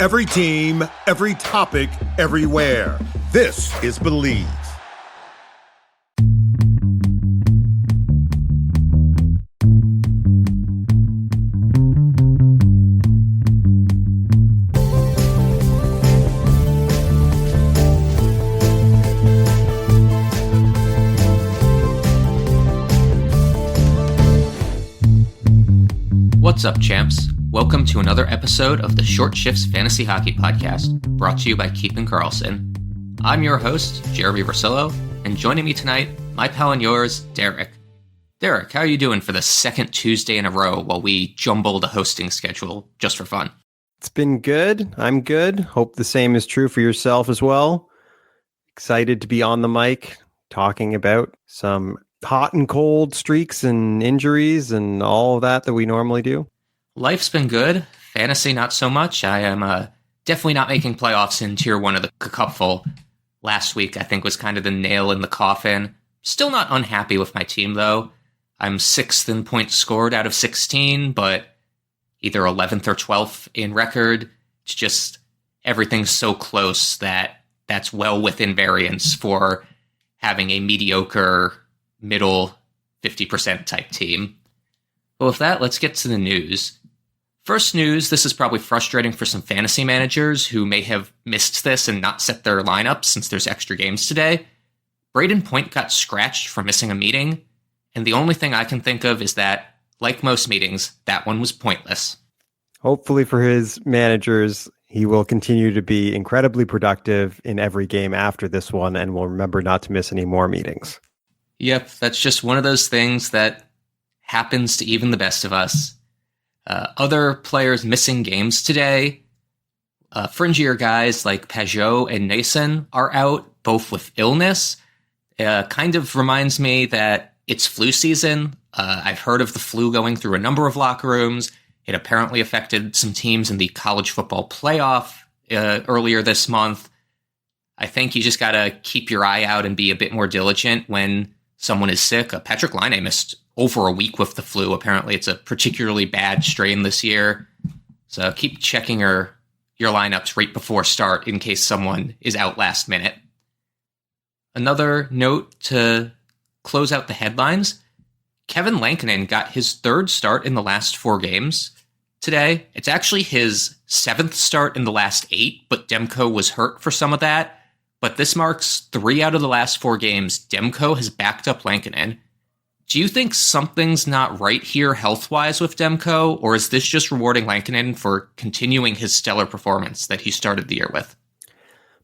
Every team, every topic, everywhere. This is Believe. What's up, champs? Welcome to another episode of the Short Shifts Fantasy Hockey Podcast, brought to you by Keepin' Carlson. I'm your host, Jeremy Versillo, and joining me tonight, my pal and yours, Derrick. Derrick, how are you doing for the second Tuesday in a row while we jumble the hosting schedule just for fun? It's been good. I'm good. Hope the same is true for yourself as well. Excited to be on the mic, talking about some hot and cold streaks and injuries and all of that we normally do. Life's been good. Fantasy, not so much. I am definitely not making playoffs in Tier 1 of the Cupful. Last week, I think, was kind of the nail in the coffin. Still not unhappy with my team, though. I'm 6th in points scored out of 16, but either 11th or 12th in record. It's just everything's so close that's well within variance for having a mediocre, middle 50% type team. But with that, let's get to the news. First news, this is probably frustrating for some fantasy managers who may have missed this and not set their lineup since there's extra games today. Brayden Point got scratched for missing a meeting, and the only thing I can think of is that, like most meetings, that one was pointless. Hopefully for his managers, he will continue to be incredibly productive in every game after this one and will remember not to miss any more meetings. Yep, that's just one of those things that happens to even the best of us. Other players missing games today, fringier guys like Pageau and Noesen are out, both with illness. Kind of reminds me that it's flu season. I've heard of the flu going through a number of locker rooms. It apparently affected some teams in the college football playoff earlier this month. I think you just got to keep your eye out and be a bit more diligent when someone is sick. Patrick Laine missed over a week with the flu. Apparently, it's a particularly bad strain this year. So keep checking your lineups right before start in case someone is out last minute. Another note to close out the headlines. Kevin Lankinen got his third start in the last 4 games today. It's actually his 7th start in the last 8, but Demko was hurt for some of that. But this marks 3 out of the last 4 games. Demko has backed up Lankinen. Do you think something's not right here health-wise with Demko, or is this just rewarding Lankinen for continuing his stellar performance that he started the year with?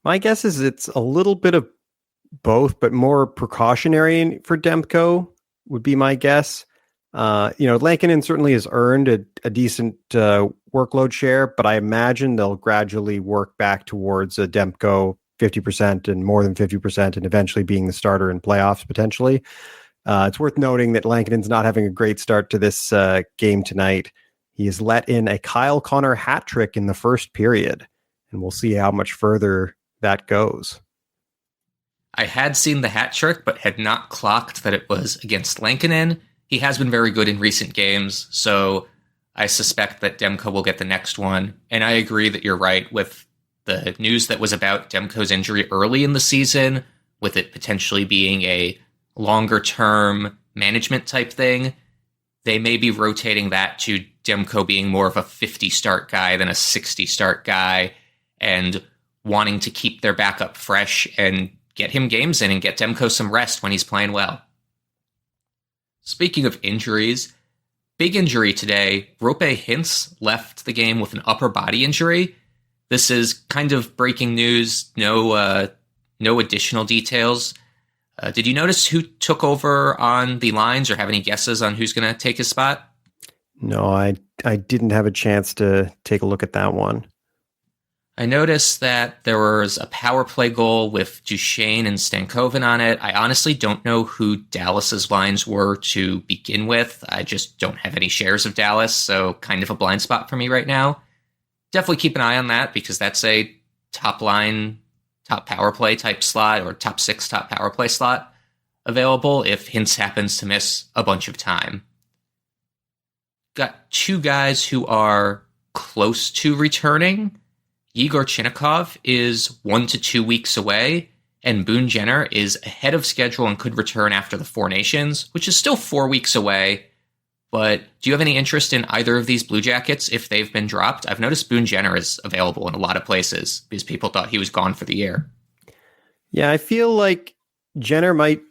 My guess is it's a little bit of both, but more precautionary for Demko would be my guess. Lankinen certainly has earned a decent workload share, but I imagine they'll gradually work back towards a Demko 50% and more than 50% and eventually being the starter in playoffs potentially. It's worth noting that Lankinen's not having a great start to this game tonight. He has let in a Kyle Connor hat trick in the first period, and we'll see how much further that goes. I had seen the hat trick, but had not clocked that it was against Lankinen. He has been very good in recent games, so I suspect that Demko will get the next one. And I agree that you're right with the news that was about Demko's injury early in the season, with it potentially being a longer-term management type thing. They may be rotating that to Demko being more of a 50-start guy than a 60-start guy and wanting to keep their backup fresh and get him games in and get Demko some rest when he's playing well. Speaking of injuries, big injury today. Roope Hintz left the game with an upper body injury. This is kind of breaking news. No additional details. Did you notice who took over on the lines or have any guesses on who's going to take his spot? No, I didn't have a chance to take a look at that one. I noticed that there was a power play goal with Duchesne and Stankoven on it. I honestly don't know who Dallas's lines were to begin with. I just don't have any shares of Dallas, so kind of a blind spot for me right now. Definitely keep an eye on that because that's a top line, top power play type slot or top 6 top power play slot available if Hintz happens to miss a bunch of time. Got 2 guys who are close to returning. Yegor Chinakhov is 1 to 2 weeks away, and Boone Jenner is ahead of schedule and could return after the Four Nations, which is still 4 weeks away. But do you have any interest in either of these Blue Jackets if they've been dropped? I've noticed Boone Jenner is available in a lot of places because people thought he was gone for the year. Yeah, I feel like Jenner might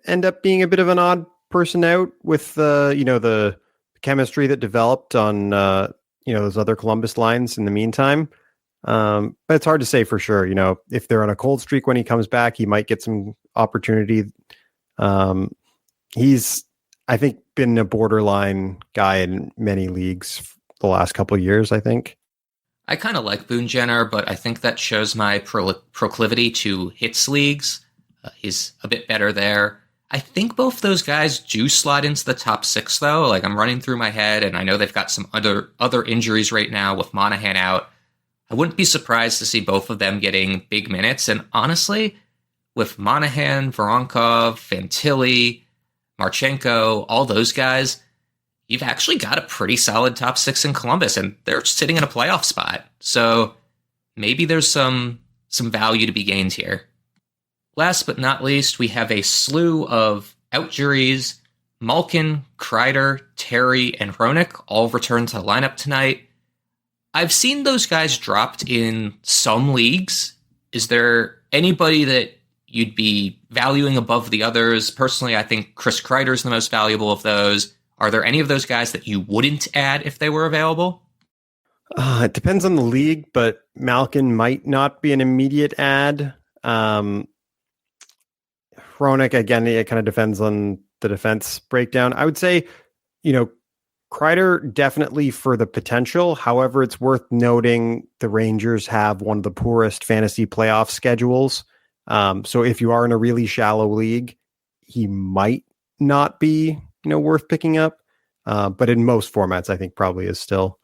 end up being a bit of an odd person out with the chemistry that developed on those other Columbus lines in the meantime. But it's hard to say for sure. If they're on a cold streak when he comes back, he might get some opportunity. He's, I think, been a borderline guy in many leagues the last couple of years, I think. I kind of like Boone Jenner, but I think that shows my proclivity to hits leagues. He's a bit better there. I think both those guys do slide into the top 6, though. Like, I'm running through my head, and I know they've got some other injuries right now with Monahan out. I wouldn't be surprised to see both of them getting big minutes. And honestly, with Monahan, Voronkov, Fantilli, Marchenko, all those guys, you've actually got a pretty solid top 6 in Columbus, and they're sitting in a playoff spot. So maybe there's some value to be gained here. Last but not least, we have a slew of outjuries. Malkin, Kreider, Terry, and Hronek all return to the lineup tonight. I've seen those guys dropped in some leagues. Is there anybody that you'd be valuing above the others? Personally, I think Chris Kreider is the most valuable of those. Are there any of those guys that you wouldn't add if they were available? It depends on the league, but Malkin might not be an immediate add. Hronek, again, it kind of depends on the defense breakdown. I would say, Kreider definitely for the potential. However, it's worth noting the Rangers have one of the poorest fantasy playoff schedules. So if you are in a really shallow league, he might not be, worth picking up. But in most formats, I think probably is still.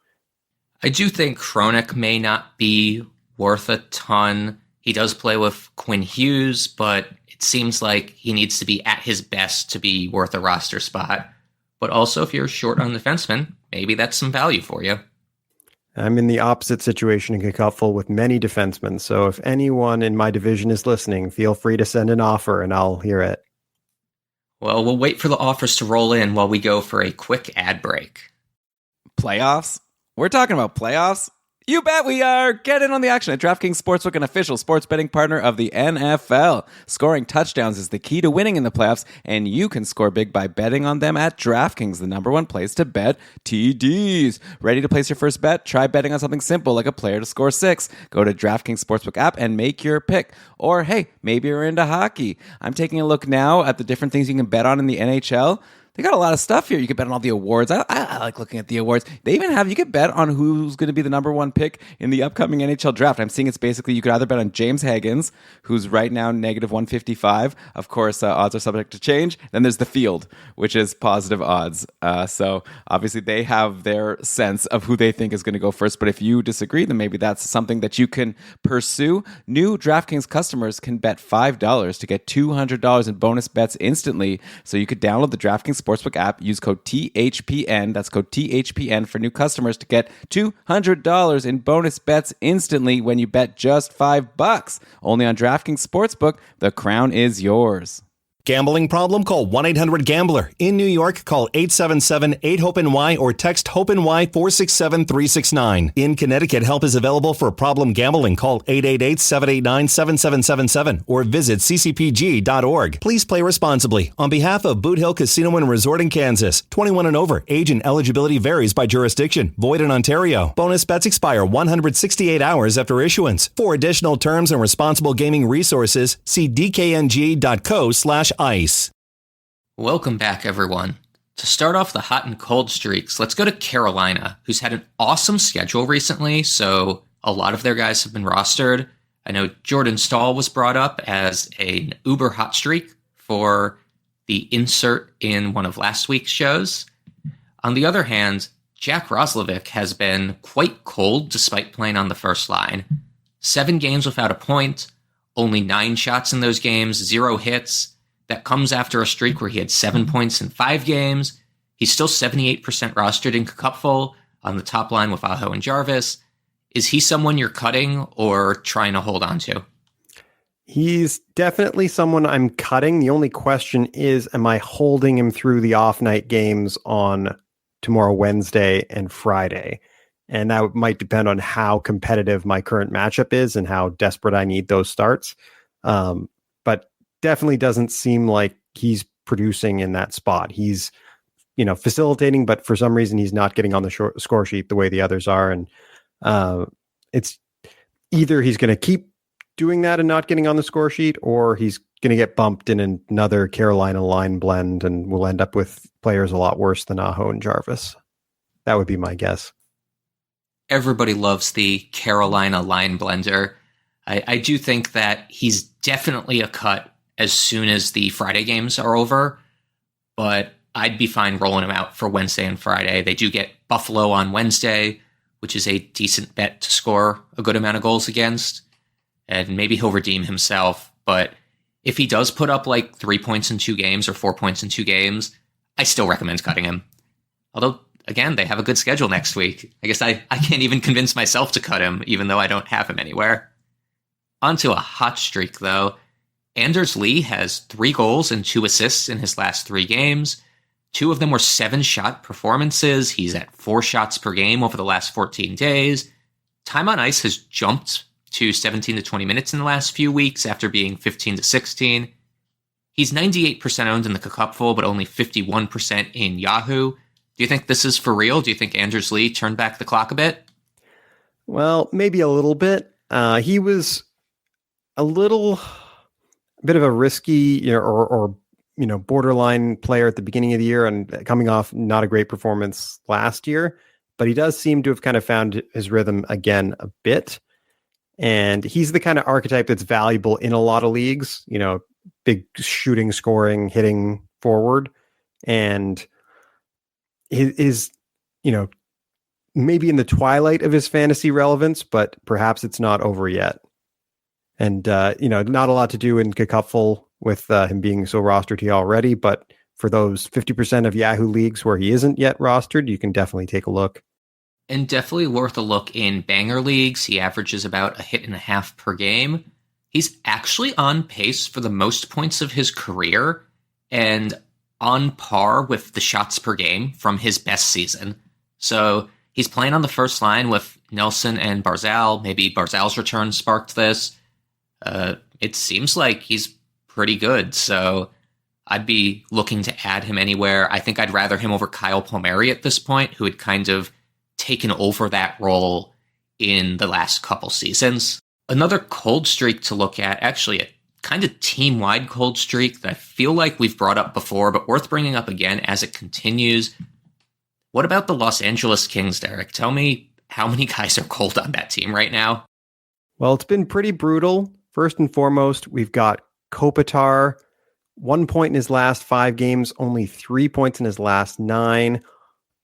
I do think Hronek may not be worth a ton. He does play with Quinn Hughes, but it seems like he needs to be at his best to be worth a roster spot. But also, if you're short on defensemen, maybe that's some value for you. I'm in the opposite situation in Cupful with many defensemen. So if anyone in my division is listening, feel free to send an offer and I'll hear it. Well, we'll wait for the offers to roll in while we go for a quick ad break. Playoffs? We're talking about playoffs? You bet we are! Get in on the action at DraftKings Sportsbook, an official sports betting partner of the NFL. Scoring touchdowns is the key to winning in the playoffs, and you can score big by betting on them at DraftKings, the #1 place to bet TDs. Ready to place your first bet? Try betting on something simple like a player to score 6. Go to DraftKings Sportsbook app and make your pick. Or, hey, maybe you're into hockey. I'm taking a look now at the different things you can bet on in the NHL. They got a lot of stuff here. You can bet on all the awards. I like looking at the awards. They even have, you could bet on who's going to be the #1 pick in the upcoming NHL draft. I'm seeing it's basically, you could either bet on James Higgins, who's right now -155. Of course, odds are subject to change. Then there's the field, which is positive odds. So obviously they have their sense of who they think is going to go first. But if you disagree, then maybe that's something that you can pursue. New DraftKings customers can bet $5 to get $200 in bonus bets instantly. So you could download the DraftKings Sportsbook app, use code THPN, that's code THPN for new customers to get $200 in bonus bets instantly when you bet just $5. Only on DraftKings Sportsbook, the crown is yours. Gambling problem? Call 1-800-GAMBLER. In New York, call 877-8-HOPE-NY or text HOPE-NY 467-369. In Connecticut, help is available for problem gambling. Call 888-789-7777 or visit ccpg.org. Please play responsibly. On behalf of Boot Hill Casino and Resort in Kansas, 21 and over. Age and eligibility varies by jurisdiction. Void in Ontario. Bonus bets expire 168 hours after issuance. For additional terms and responsible gaming resources, see dkng.co/ice. Welcome back, everyone. To start off the hot and cold streaks, let's go to Carolina, who's had an awesome schedule recently, so a lot of their guys have been rostered. I know Jordan Stahl was brought up as an uber hot streak for the insert in one of last week's shows. On the other hand, Jack Roslovic has been quite cold despite playing on the first line. 7 games without a point, only 9 shots in those games, 0 hits. That comes after a streak where he had 7 points in 5 games. He's still 78% rostered in Cupful on the top line with Aho and Jarvis. Is he someone you're cutting or trying to hold on to? He's definitely someone I'm cutting. The only question is, am I holding him through the off-night games on tomorrow, Wednesday, and Friday? And that might depend on how competitive my current matchup is and how desperate I need those starts. But definitely doesn't seem like he's producing in that spot. He's, facilitating, but for some reason he's not getting on the score sheet the way the others are. And it's either he's going to keep doing that and not getting on the score sheet, or he's going to get bumped in another Carolina line blend and we'll end up with players a lot worse than Aho and Jarvis. That would be my guess. Everybody loves the Carolina line blender. I do think that he's definitely a cut as soon as the Friday games are over, but I'd be fine rolling him out for Wednesday and Friday. They do get Buffalo on Wednesday, which is a decent bet to score a good amount of goals against. And maybe he'll redeem himself. But if he does put up like 3 points in 2 games or 4 points in 2 games, I still recommend cutting him. Although, again, they have a good schedule next week. I guess I can't even convince myself to cut him, even though I don't have him anywhere. On to a hot streak, though. Anders Lee has 3 goals and 2 assists in his last 3 games. 2 of them were 7-shot performances. He's at 4 shots per game over the last 14 days. Time on ice has jumped to 17 to 20 minutes in the last few weeks after being 15 to 16. He's 98% owned in the Cupful, but only 51% in Yahoo. Do you think this is for real? Do you think Anders Lee turned back the clock a bit? Well, maybe a little bit. He was a bit of a risky, borderline player at the beginning of the year and coming off not a great performance last year, but he does seem to have kind of found his rhythm again a bit. And he's the kind of archetype that's valuable in a lot of leagues, big shooting, scoring, hitting forward. And is maybe in the twilight of his fantasy relevance, but perhaps it's not over yet. And, not a lot to do in Cupful with him being so rostered here already. But for those 50% of Yahoo leagues where he isn't yet rostered, you can definitely take a look. And definitely worth a look in banger leagues. He averages about 1.5 hits per game. He's actually on pace for the most points of his career and on par with the shots per game from his best season. So he's playing on the first line with Nelson and Barzal. Maybe Barzal's return sparked this. It seems like he's pretty good. So I'd be looking to add him anywhere. I think I'd rather him over Kyle Palmieri at this point, who had kind of taken over that role in the last couple seasons. Another cold streak to look at, actually a kind of team-wide cold streak that I feel like we've brought up before, but worth bringing up again as it continues. What about the Los Angeles Kings, Derek? Tell me how many guys are cold on that team right now? Well, it's been pretty brutal. First and foremost, we've got Kopitar, 1 point in his last 5 games, only 3 points in his last 9.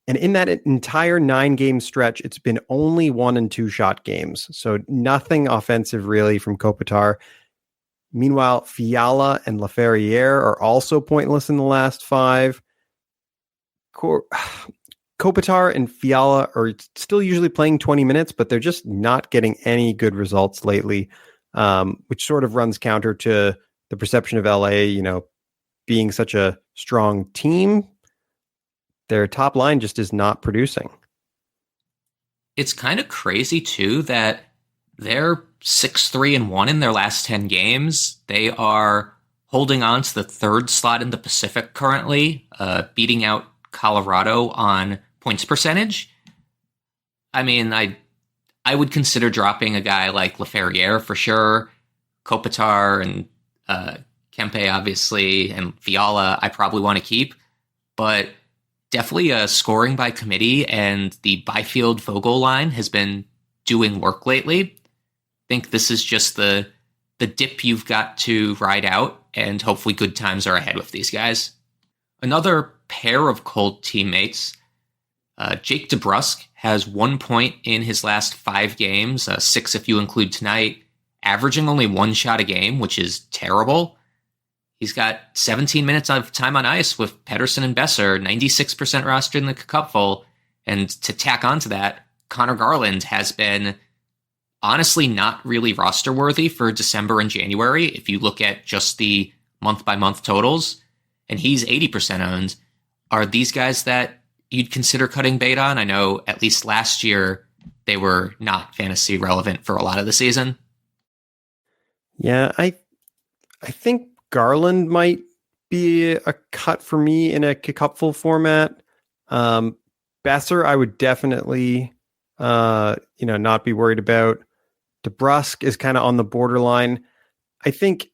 And in that entire 9-game stretch, it's been only 1 and 2 shot games. So nothing offensive really from Kopitar. Meanwhile, Fiala and Laferriere are also pointless in the last 5. Kopitar and Fiala are still usually playing 20 minutes, but they're just not getting any good results lately, which sort of runs counter to the perception of LA, being such a strong team. Their top line just is not producing. It's kind of crazy, too, that they're 6-3-1 in their last 10 games. They are holding on to the 3rd slot in the Pacific currently, beating out Colorado on points percentage. I mean, I would consider dropping a guy like Laferriere for sure. Kopitar and Kempe, obviously, and Fiala, I probably want to keep. But definitely a scoring by committee, and the Byfield-Vogel line has been doing work lately. I think this is just the dip you've got to ride out, and hopefully good times are ahead with these guys. Another pair of cold teammates, Jake Debrusk has 1 point in his last 5 games, 6 if you include tonight, averaging only 1 shot a game, which is terrible. He's got 17 minutes of time on ice with Pettersson and Besser, 96% rostered in the Cupful. And to tack onto that, Connor Garland has been honestly not really roster worthy for December and January. If you look at just the month by month totals, and he's 80% owned, are these guys that you'd consider cutting bait on? I know at least last year they were not fantasy relevant for a lot of the season. Yeah, I think Garland might be a cut for me in a cupful format. Besser, I would definitely, not be worried about. Debrusk is kind of on the borderline. I think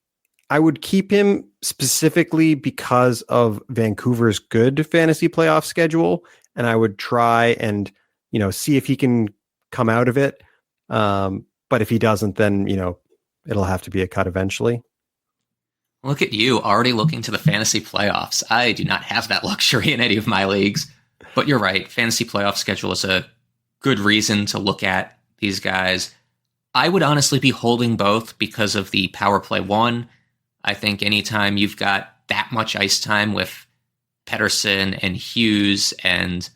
I would keep him specifically because of Vancouver's good fantasy playoff schedule, and I would try and, see if he can come out of it. But if he doesn't, then, it'll have to be a cut eventually. Look at you, already looking to the fantasy playoffs. I do not have that luxury in any of my leagues. But you're right, fantasy playoff schedule is a good reason to look at these guys. I would honestly be holding both because of the power play one. I think anytime you've got that much ice time with Pettersson and Hughes and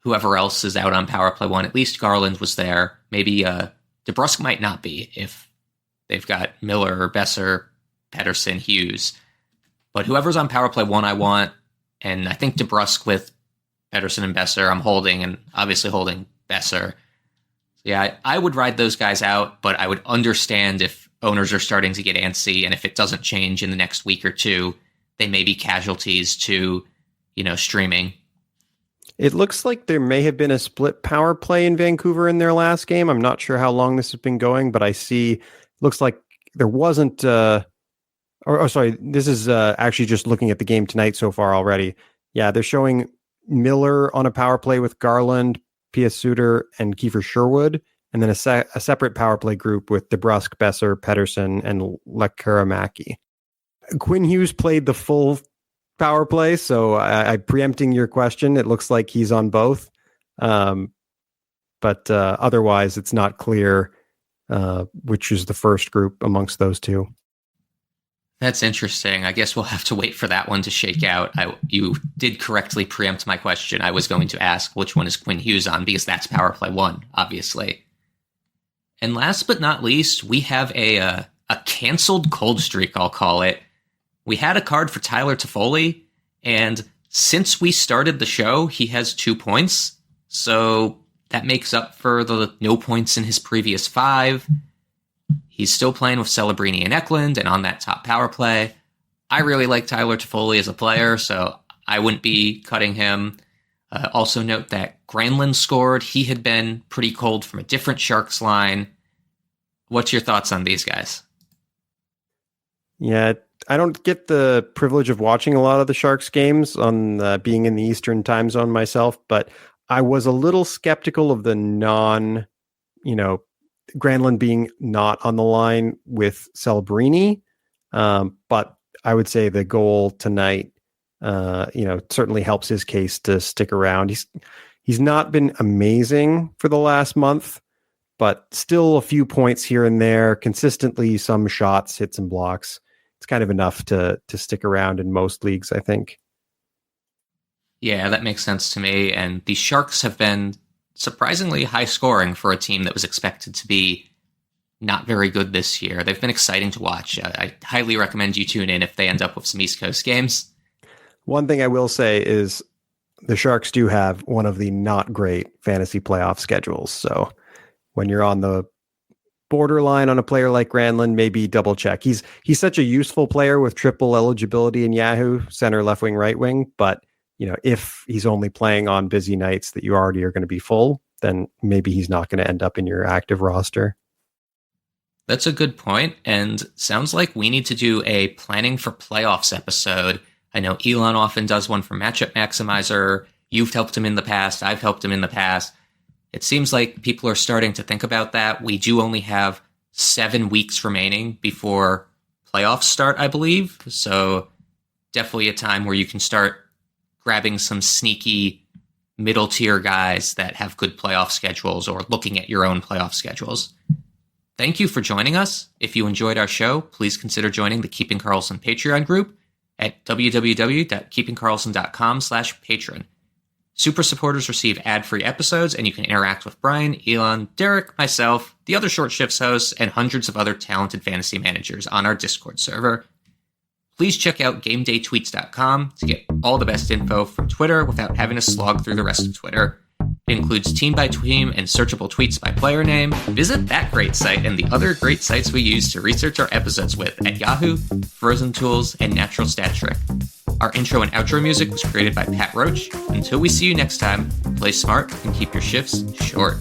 whoever else is out on power play one, at least Garland was there. Maybe Debrusk might not be if they've got Miller, Besser, Pettersson, Hughes. But whoever's on power play one, I want. And I think Debrusk with Pettersson and Besser, I'm holding, and obviously holding Besser. Yeah, I would ride those guys out, but I would understand if owners are starting to get antsy, and if it doesn't change in the next week or two, they may be casualties to, streaming. It looks like there may have been a split power play in Vancouver in their last game. I'm not sure how long this has been going, but I see, looks like there wasn't, sorry, this is actually just looking at the game tonight so far already. Yeah, they're showing Miller on a power play with Garland, P.S. Suter, and Kiefer Sherwood, and then a separate power play group with DeBrusk, Besser, Pettersson, and Laferriere. Quinn Hughes played the full power play, so I preempting your question, it looks like he's on both. But otherwise, it's not clear which is the first group amongst those two. That's interesting. I guess we'll have to wait for that one to shake out. You did correctly preempt my question. I was going to ask which one is Quinn Hughes on, because that's power play one, obviously. And last but not least, we have a canceled cold streak, I'll call it. We had a card for Tyler Toffoli, and since we started the show, he has 2 points. So that makes up for the no points in his previous 5. He's still playing with Celebrini and Eklund and on that top power play. I really like Tyler Toffoli as a player, so I wouldn't be cutting him. Also note that Granlund scored. He had been pretty cold from a different Sharks line. What's your thoughts on these guys? Yeah, I don't get the privilege of watching a lot of the Sharks games on being in the Eastern time zone myself, but I was a little skeptical of the Granlund being not on the line with Celebrini. But I would say the goal tonight, certainly helps his case to stick around. He's not been amazing for the last month, but still a few points here and there, consistently some shots, hits and blocks. It's kind of enough to stick around in most leagues, I think. Yeah, that makes sense to me. And the Sharks have been surprisingly high scoring for a team that was expected to be not very good this year. They've been exciting to watch. I highly recommend you tune in if they end up with some East Coast games. One thing I will say is the Sharks do have one of the not great fantasy playoff schedules. So when you're on the borderline on a player like Granlund, maybe double check. He's such a useful player with triple eligibility in Yahoo, center, left wing, right wing. But if he's only playing on busy nights that you already are going to be full, then maybe he's not going to end up in your active roster. That's a good point, and sounds like we need to do a planning for playoffs episode. I know Elon often does one for Matchup Maximizer. You've helped him in the past. I've helped him in the past. It seems like people are starting to think about that. We do only have 7 weeks remaining before playoffs start, I believe. So definitely a time where you can start grabbing some sneaky middle tier guys that have good playoff schedules, or looking at your own playoff schedules. Thank you for joining us. If you enjoyed our show, please consider joining the Keeping Karlsson Patreon group at www.keepingkarlsson.com/patron. Super supporters receive ad-free episodes, and you can interact with Brian, Elon, Derek, myself, the other Short Shifts hosts, and hundreds of other talented fantasy managers on our Discord server. Please check out GameDayTweets.com to get all the best info from Twitter without having to slog through the rest of Twitter. It includes team by team and searchable tweets by player name. Visit that great site and the other great sites we use to research our episodes with at Yahoo, Frozen Tools, and Natural Stat Trick. Our intro and outro music was created by Pat Roach. Until we see you next time, play smart and keep your shifts short.